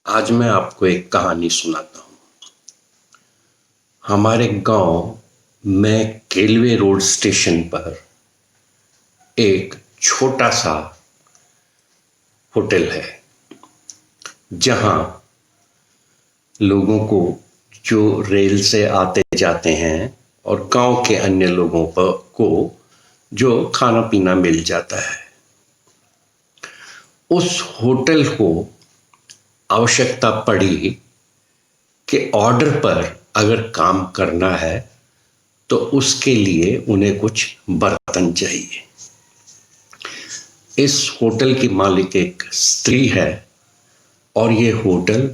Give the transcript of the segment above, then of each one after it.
आज मैं आपको एक कहानी सुनाता हूँ। हमारे गांव में केलवे रोड स्टेशन पर एक छोटा सा होटल है, जहां लोगों को जो रेल से आते जाते हैं और गांव के अन्य लोगों को जो खाना पीना मिल जाता है। उस होटल को आवश्यकता पड़ी कि ऑर्डर पर अगर काम करना है तो उसके लिए उन्हें कुछ बर्तन चाहिए। इस होटल की मालिक एक स्त्री है और ये होटल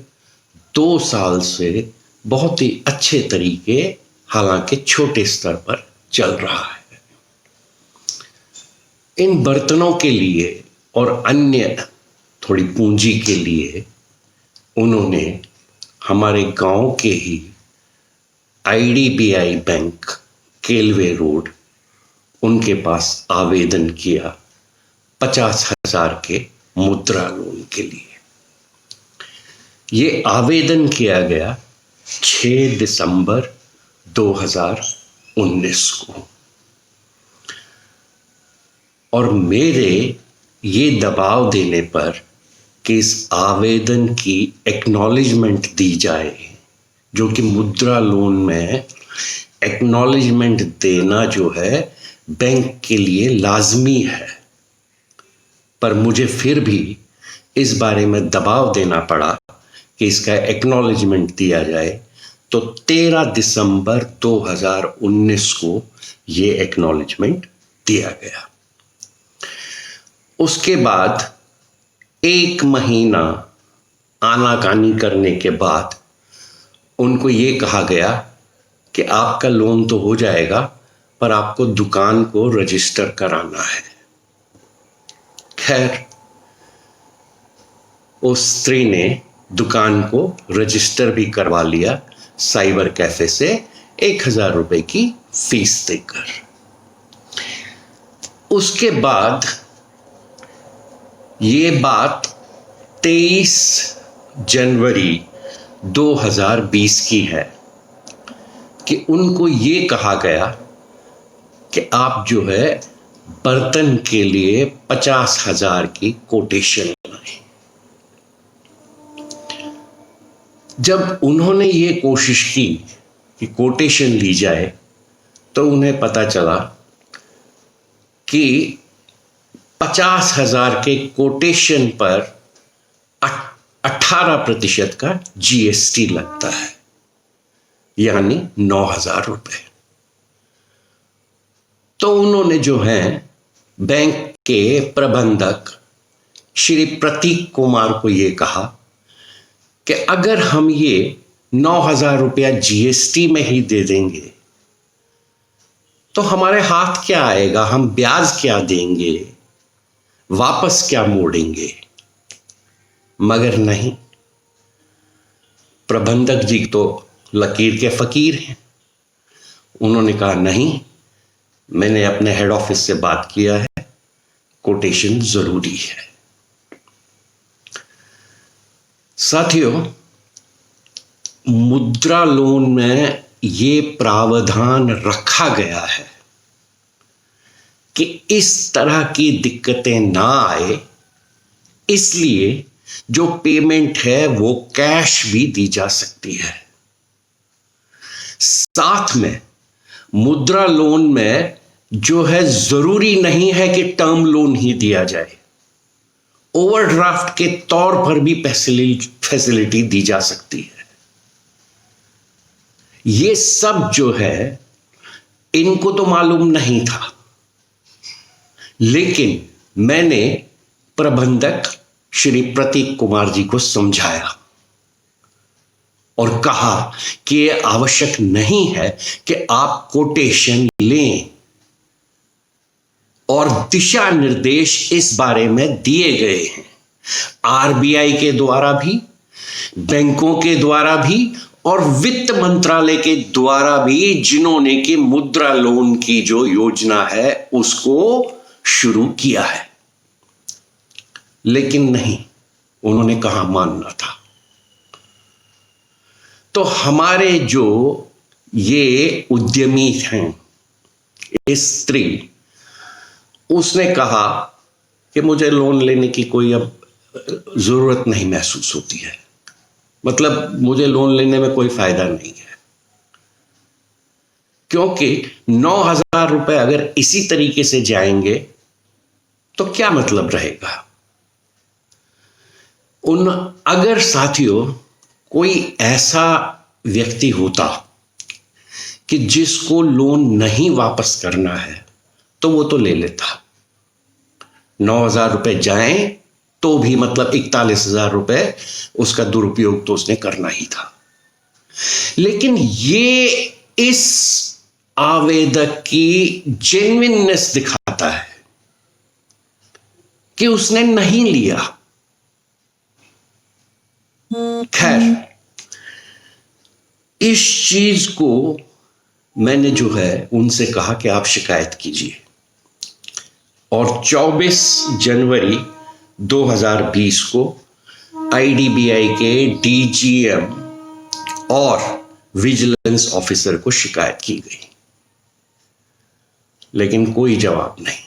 2 साल से बहुत ही अच्छे तरीके, हालांकि छोटे स्तर पर चल रहा है। इन बर्तनों के लिए और अन्य थोड़ी पूंजी के लिए उन्होंने हमारे गांव के ही IDBI बैंक केलवे रोड उनके पास आवेदन किया 50,000 के मुद्रा लोन के लिए। ये आवेदन किया गया 6 दिसंबर 2019 को और मेरे ये दबाव देने पर कि इस आवेदन की एक्नॉलेजमेंट दी जाए, जो कि मुद्रा लोन में एक्नॉलेजमेंट देना जो है बैंक के लिए लाजमी है, पर मुझे फिर भी इस बारे में दबाव देना पड़ा कि इसका एक्नॉलेजमेंट दिया जाए। तो 13 दिसंबर 2019 को ये एक्नॉलेजमेंट दिया गया। उसके बाद 1 महीना आनाकानी करने के बाद उनको ये कहा गया कि आपका लोन तो हो जाएगा, पर आपको दुकान को रजिस्टर कराना है। खैर, उस स्त्री ने दुकान को रजिस्टर भी करवा लिया साइबर कैफे से 1000 रुपए की फीस देकर। उसके बाद ये बात 23 जनवरी 2020 की है कि उनको ये कहा गया कि आप जो है बर्तन के लिए 50,000 की कोटेशन लाएं। जब उन्होंने ये कोशिश की कि कोटेशन ली जाए, तो उन्हें पता चला कि 50,000 के कोटेशन पर 18% का GST लगता है, यानी 9,000 रुपए। तो उन्होंने जो है बैंक के प्रबंधक श्री प्रतीक कुमार को ये कहा कि अगर हम ये 9,000 रुपया GST में ही दे देंगे तो हमारे हाथ क्या आएगा, हम ब्याज क्या देंगे, वापस क्या मोड़ेंगे। मगर नहीं, प्रबंधक जी तो लकीर के फकीर हैं। उन्होंने कहा नहीं, मैंने अपने हेड ऑफिस से बात किया है, कोटेशन जरूरी है। साथियों, मुद्रा लोन में ये प्रावधान रखा गया है कि इस तरह की दिक्कतें ना आए, इसलिए जो पेमेंट है वो कैश भी दी जा सकती है। साथ में मुद्रा लोन में जो है जरूरी नहीं है कि टर्म लोन ही दिया जाए, ओवरड्राफ्ट के तौर पर भी फैसिलिटी दी जा सकती है। ये सब जो है इनको तो मालूम नहीं था, लेकिन मैंने प्रबंधक श्री प्रतीक कुमार जी को समझाया और कहा कि यह आवश्यक नहीं है कि आप कोटेशन लें, और दिशा निर्देश इस बारे में दिए गए हैं RBI के द्वारा भी, बैंकों के द्वारा भी और वित्त मंत्रालय के द्वारा भी, जिन्होंने कि मुद्रा लोन की जो योजना है उसको शुरू किया है। लेकिन नहीं, उन्होंने कहा मानना था। तो हमारे जो ये उद्यमी हैं, इस स्त्री, उसने कहा कि मुझे लोन लेने की कोई अब जरूरत नहीं महसूस होती है, मतलब मुझे लोन लेने में कोई फायदा नहीं है, क्योंकि 9,000 रुपए अगर इसी तरीके से जाएंगे तो क्या मतलब रहेगा। अगर साथियों कोई ऐसा व्यक्ति होता कि जिसको लोन नहीं वापस करना है तो वो तो ले लेता। 9,000 रुपए जाएं तो भी मतलब 41,000 रुपए उसका दुरुपयोग तो उसने करना ही था। लेकिन ये इस आवेदक की जेन्युइननेस दिखाता है कि उसने नहीं लिया। खैर, इस चीज को मैंने जो है उनसे कहा कि आप शिकायत कीजिए, और 24 जनवरी 2020 को आईडीबीआई के डीजीएम और विजिलेंस ऑफिसर को शिकायत की गई, लेकिन कोई जवाब नहीं।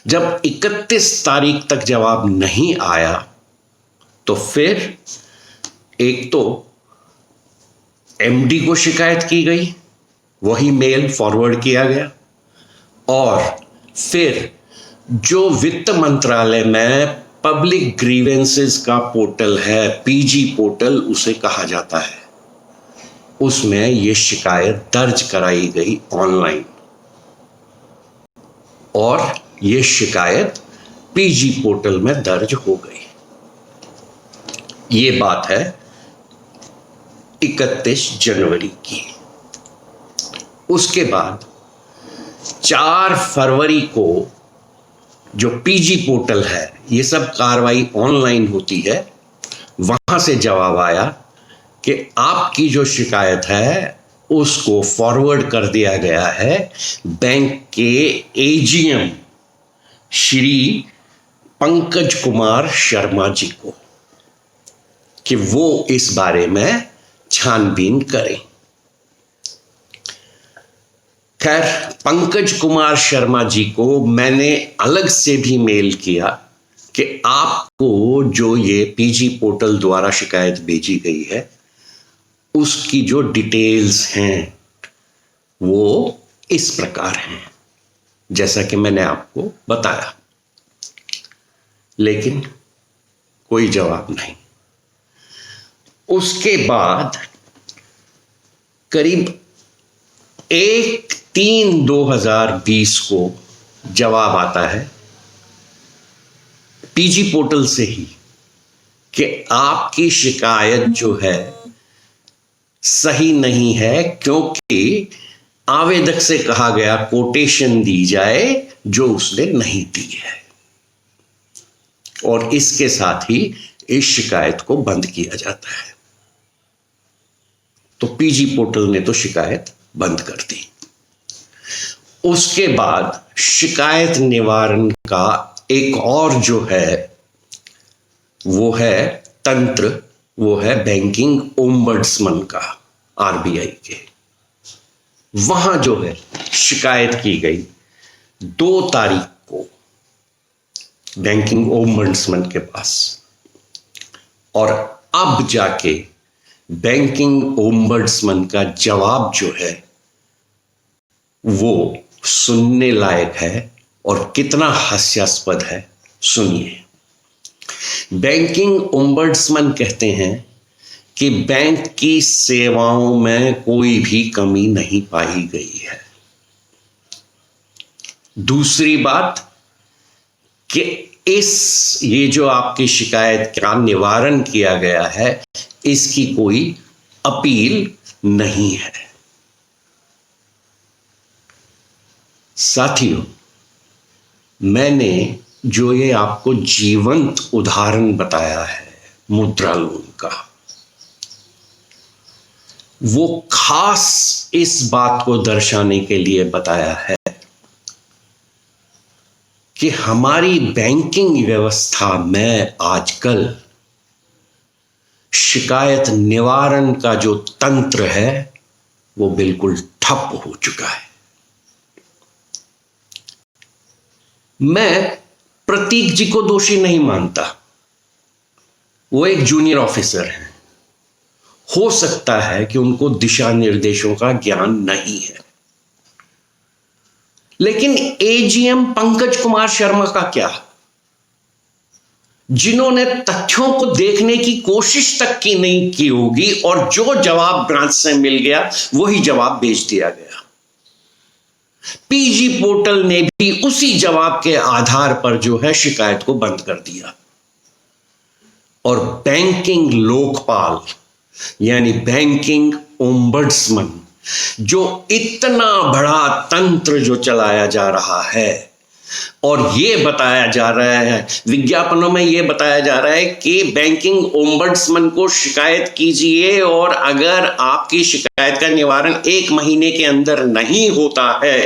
जब 31 तारीख तक जवाब नहीं आया तो फिर एक तो एमडी को शिकायत की गई, वही मेल फॉरवर्ड किया गया, और फिर जो वित्त मंत्रालय में पब्लिक ग्रीवेंसेस का पोर्टल है, पीजी पोर्टल उसे कहा जाता है, उसमें यह शिकायत दर्ज कराई गई ऑनलाइन, और यह शिकायत पीजी पोर्टल में दर्ज हो गई। ये बात है 31 जनवरी की। उसके बाद 4 फरवरी को जो पीजी पोर्टल है, ये सब कार्रवाई ऑनलाइन होती है, वहां से जवाब आया कि आपकी जो शिकायत है उसको फॉरवर्ड कर दिया गया है बैंक के एजीएम श्री पंकज कुमार शर्मा जी को, कि वो इस बारे में छानबीन करें। खैर, पंकज कुमार शर्मा जी को मैंने अलग से भी मेल किया कि आपको जो ये पीजी पोर्टल द्वारा शिकायत भेजी गई है उसकी जो डिटेल्स हैं वो इस प्रकार हैं, जैसा कि मैंने आपको बताया, लेकिन कोई जवाब नहीं। उसके बाद करीब 1/3/2020 को जवाब आता है पीजी पोर्टल से ही कि आपकी शिकायत जो है सही नहीं है, क्योंकि आवेदक से कहा गया कोटेशन दी जाए जो उसने नहीं दी है, और इसके साथ ही इस शिकायत को बंद किया जाता है। तो पीजी पोर्टल ने तो शिकायत बंद कर दी। उसके बाद शिकायत निवारण का एक और जो है वो है तंत्र, वो है बैंकिंग ओम्बड्समन का, आरबीआई के। वहां जो है शिकायत की गई 2 तारीख को बैंकिंग ओम्बड्समन के पास, और अब जाके बैंकिंग ओम्बड्समन का जवाब जो है वो सुनने लायक है, और कितना हास्यास्पद है सुनिए। बैंकिंग ओम्बड्समन कहते हैं कि बैंक की सेवाओं में कोई भी कमी नहीं पाई गई है। दूसरी बात कि ये जो आपकी शिकायत का निवारण किया गया है इसकी कोई अपील नहीं है। साथियों, मैंने जो ये आपको जीवंत उदाहरण बताया है मुद्रा लोन का, वो खास इस बात को दर्शाने के लिए बताया है कि हमारी बैंकिंग व्यवस्था में आजकल शिकायत निवारण का जो तंत्र है वो बिल्कुल ठप हो चुका है। मैं प्रतीक जी को दोषी नहीं मानता, वो एक जूनियर ऑफिसर हैं। हो सकता है कि उनको दिशा निर्देशों का ज्ञान नहीं है, लेकिन एजीएम पंकज कुमार शर्मा का क्या, जिन्होंने तथ्यों को देखने की कोशिश तक की नहीं की होगी और जो जवाब ब्रांच से मिल गया वही जवाब भेज दिया गया। पीजी पोर्टल ने भी उसी जवाब के आधार पर जो है शिकायत को बंद कर दिया। और बैंकिंग लोकपाल यानी बैंकिंग ओम्बड्समन, जो इतना बड़ा तंत्र जो चलाया जा रहा है और ये बताया जा रहा है, विज्ञापनों में ये बताया जा रहा है कि बैंकिंग ओम्बड्समन को शिकायत कीजिए और अगर आपकी शिकायत का निवारण 1 महीने के अंदर नहीं होता है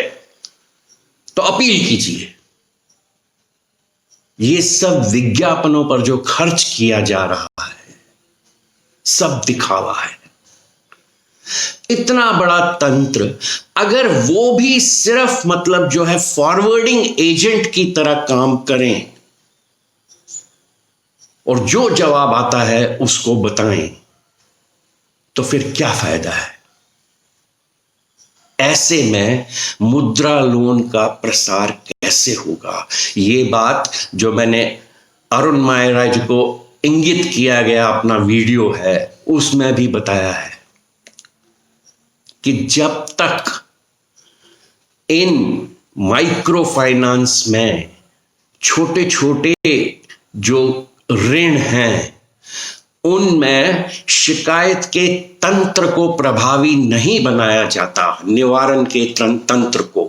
तो अपील कीजिए। ये सब विज्ञापनों पर जो खर्च किया जा रहा है सब दिखावा है। इतना बड़ा तंत्र अगर वो भी सिर्फ मतलब जो है फॉरवर्डिंग एजेंट की तरह काम करें और जो जवाब आता है उसको बताएं, तो फिर क्या फायदा है? ऐसे में मुद्रा लोन का प्रसार कैसे होगा? ये बात जो मैंने अरुण मायरा जी को इंगित किया गया अपना वीडियो है उसमें भी बताया है कि जब तक इन माइक्रो फाइनेंस में छोटे छोटे जो ऋण हैं उनमें शिकायत के तंत्र को प्रभावी नहीं बनाया जाता, निवारण के तंत्र को,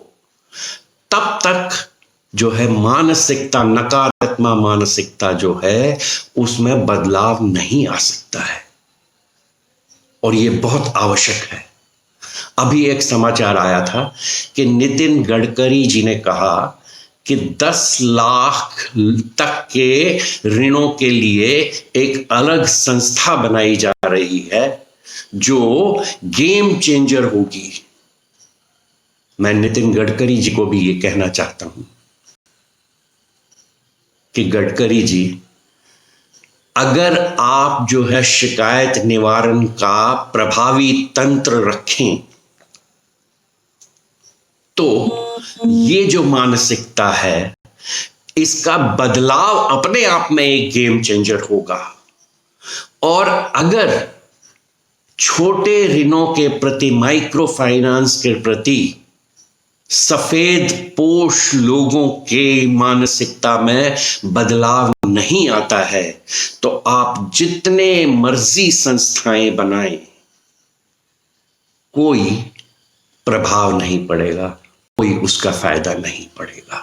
तब तक जो है मानसिकता, नकारात्मक मानसिकता जो है उसमें बदलाव नहीं आ सकता है। और ये बहुत आवश्यक है। अभी एक समाचार आया था कि नितिन गडकरी जी ने कहा कि 10 लाख तक के ऋणों के लिए एक अलग संस्था बनाई जा रही है जो गेम चेंजर होगी। मैं नितिन गडकरी जी को भी ये कहना चाहता हूं कि गडकरी जी, अगर आप जो है शिकायत निवारण का प्रभावी तंत्र रखें तो ये जो मानसिकता है इसका बदलाव अपने आप में एक गेम चेंजर होगा। और अगर छोटे ऋणों के प्रति, माइक्रो फाइनेंस के प्रति सफेद पोश लोगों के मानसिकता में बदलाव नहीं आता है तो आप जितने मर्जी संस्थाएं बनाएं कोई प्रभाव नहीं पड़ेगा, कोई उसका फायदा नहीं पड़ेगा।